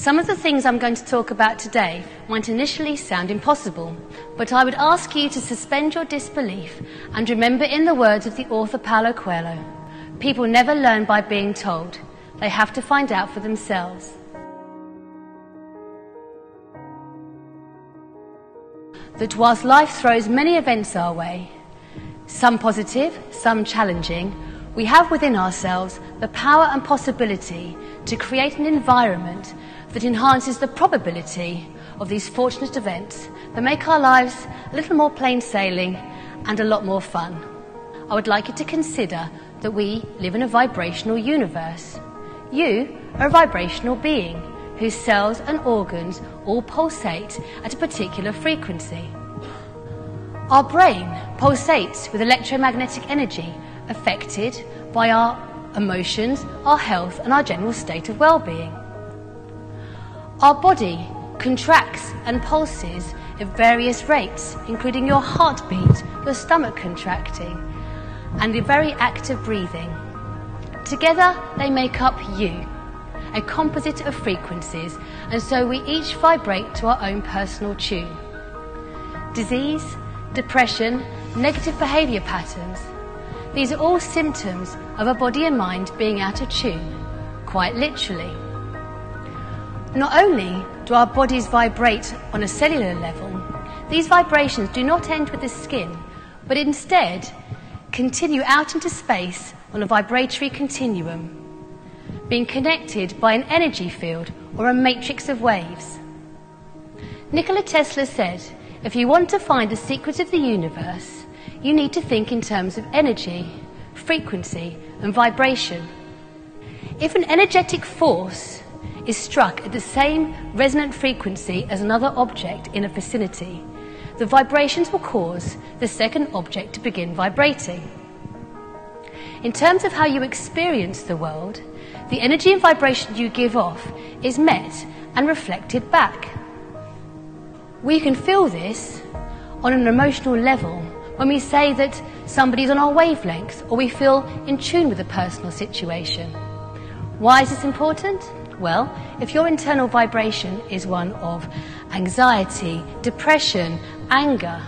Some of the things I'm going to talk about today might initially sound impossible, but I would ask you to suspend your disbelief and remember, in the words of the author Paulo Coelho, people never learn by being told. They have to find out for themselves. That whilst life throws many events our way, some positive, some challenging, we have within ourselves the power and possibility to create an environment that enhances the probability of these fortunate events that make our lives a little more plain sailing and a lot more fun. I would like you to consider that we live in a vibrational universe. You are a vibrational being whose cells and organs all pulsate at a particular frequency. Our brain pulsates with electromagnetic energy affected by our emotions, our health and our general state of well-being. Our body contracts and pulses at various rates, including your heartbeat, your stomach contracting, and your very active breathing. Together they make up you, a composite of frequencies, and so we each vibrate to our own personal tune. Disease, depression, negative behaviour patterns, these are all symptoms of a body and mind being out of tune, quite literally. Not only do our bodies vibrate on a cellular level, these vibrations do not end with the skin, but instead continue out into space on a vibratory continuum, being connected by an energy field or a matrix of waves. Nikola Tesla said, if you want to find the secret of the universe, you need to think in terms of energy, frequency and vibration. If an energetic force is struck at the same resonant frequency as another object in a vicinity, the vibrations will cause the second object to begin vibrating. In terms of how you experience the world, the energy and vibration you give off is met and reflected back. We can feel this on an emotional level when we say that somebody's on our wavelength or we feel in tune with a personal situation. Why is this important? Well, if your internal vibration is one of anxiety, depression, anger,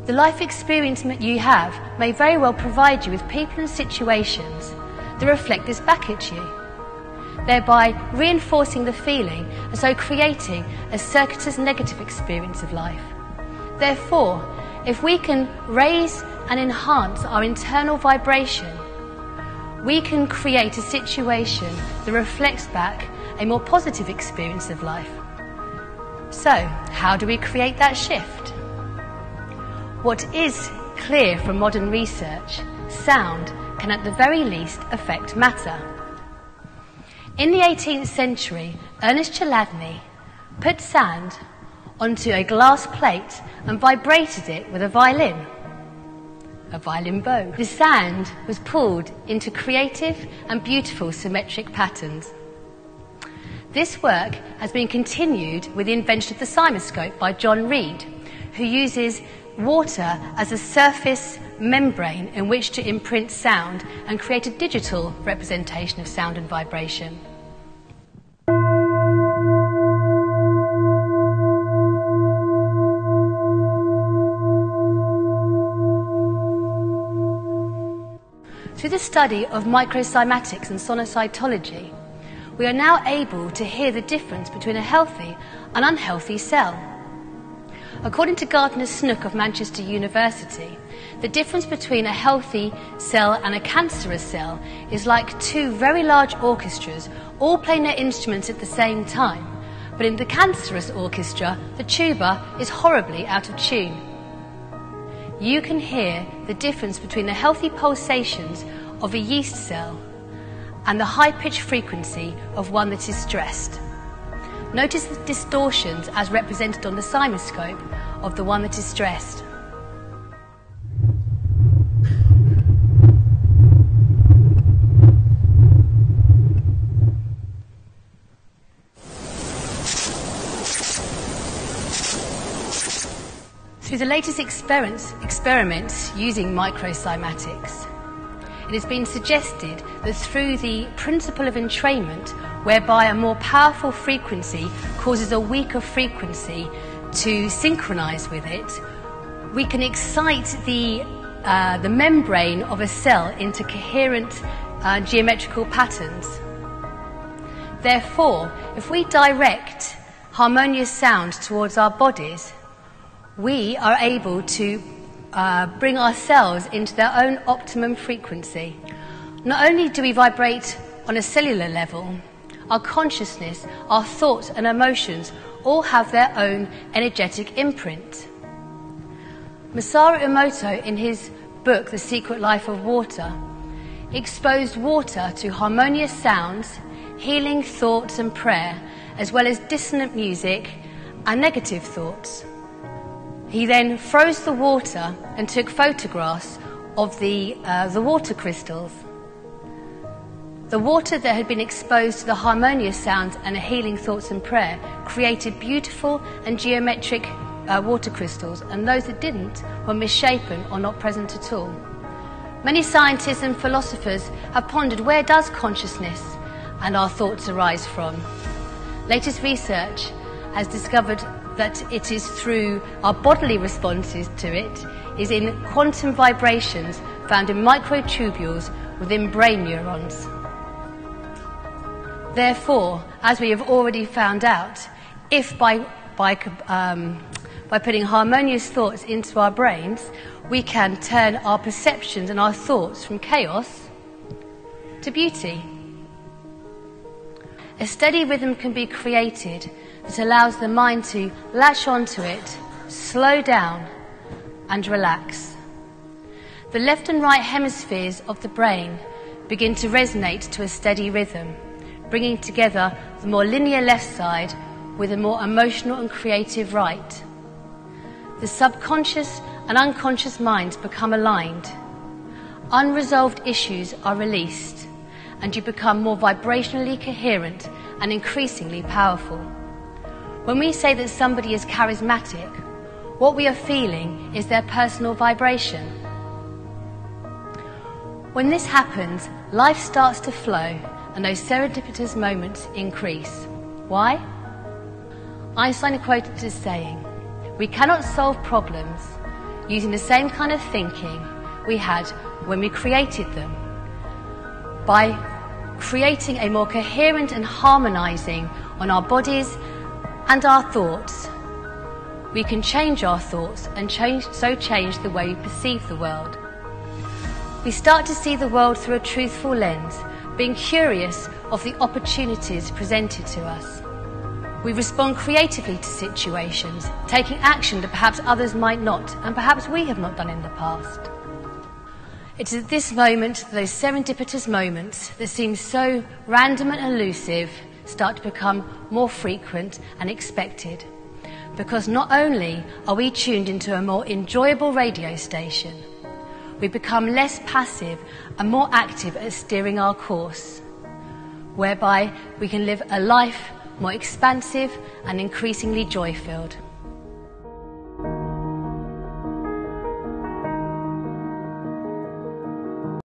the life experience that you have may very well provide you with people and situations that reflect this back at you, thereby reinforcing the feeling and so creating a circuitous negative experience of life. Therefore, if we can raise and enhance our internal vibration, we can create a situation that reflects back a more positive experience of life. So, how do we create that shift? What is clear from modern research, sound can at the very least affect matter. In the 18th century, Ernest Chladni put sand onto a glass plate and vibrated it with a violin bow. The sand was pulled into creative and beautiful symmetric patterns. This work has been continued with the invention of the cymoscope by John Reed, who uses water as a surface membrane in which to imprint sound and create a digital representation of sound and vibration. Through the study of microcymatics and sonocytology, we are now able to hear the difference between a healthy and unhealthy cell. According to Gardner Snook of Manchester University, the difference between a healthy cell and a cancerous cell is like two very large orchestras all playing their instruments at the same time, but in the cancerous orchestra, the tuba is horribly out of tune. You can hear the difference between the healthy pulsations of a yeast cell and the high-pitched frequency of one that is stressed. Notice the distortions as represented on the cymoscope of the one that is stressed. Through the latest experiments using microcymatics, it has been suggested that through the principle of entrainment, whereby a more powerful frequency causes a weaker frequency to synchronize with it, we can excite the membrane of a cell into coherent geometrical patterns. Therefore, if we direct harmonious sound towards our bodies, we are able to bring our cells into their own optimum frequency. Not only do we vibrate on a cellular level, our consciousness, our thoughts and emotions all have their own energetic imprint. Masaru Emoto, in his book The Secret Life of Water, exposed water to harmonious sounds, healing thoughts and prayer, as well as dissonant music and negative thoughts. He then froze the water and took photographs of the water crystals. The water that had been exposed to the harmonious sounds and healing thoughts and prayer created beautiful and geometric water crystals, and those that didn't were misshapen or not present at all. Many scientists and philosophers have pondered, where does consciousness and our thoughts arise from? Latest research has discovered that it is through our bodily responses to it, is in quantum vibrations found in microtubules within brain neurons. Therefore, as we have already found out, if by putting harmonious thoughts into our brains, we can turn our perceptions and our thoughts from chaos to beauty. A steady rhythm can be created that allows the mind to latch onto it, slow down and relax. The left and right hemispheres of the brain begin to resonate to a steady rhythm, bringing together the more linear left side with a more emotional and creative right. The subconscious and unconscious minds become aligned. Unresolved issues are released, and you become more vibrationally coherent and increasingly powerful. When we say that somebody is charismatic, what we are feeling is their personal vibration. When this happens, life starts to flow and those serendipitous moments increase. Why? Einstein quoted as saying, "We cannot solve problems using the same kind of thinking we had when we created them. By creating a more coherent and harmonizing on our bodies and our thoughts, we can change our thoughts and change the way we perceive the world. We start to see the world through a truthful lens, being curious of the opportunities presented to us. We respond creatively to situations, taking action that perhaps others might not, and perhaps we have not done in the past. It is at this moment, those serendipitous moments that seem so random and elusive, start to become more frequent and expected. Because not only are we tuned into a more enjoyable radio station, we become less passive and more active at steering our course, whereby we can live a life more expansive and increasingly joy-filled.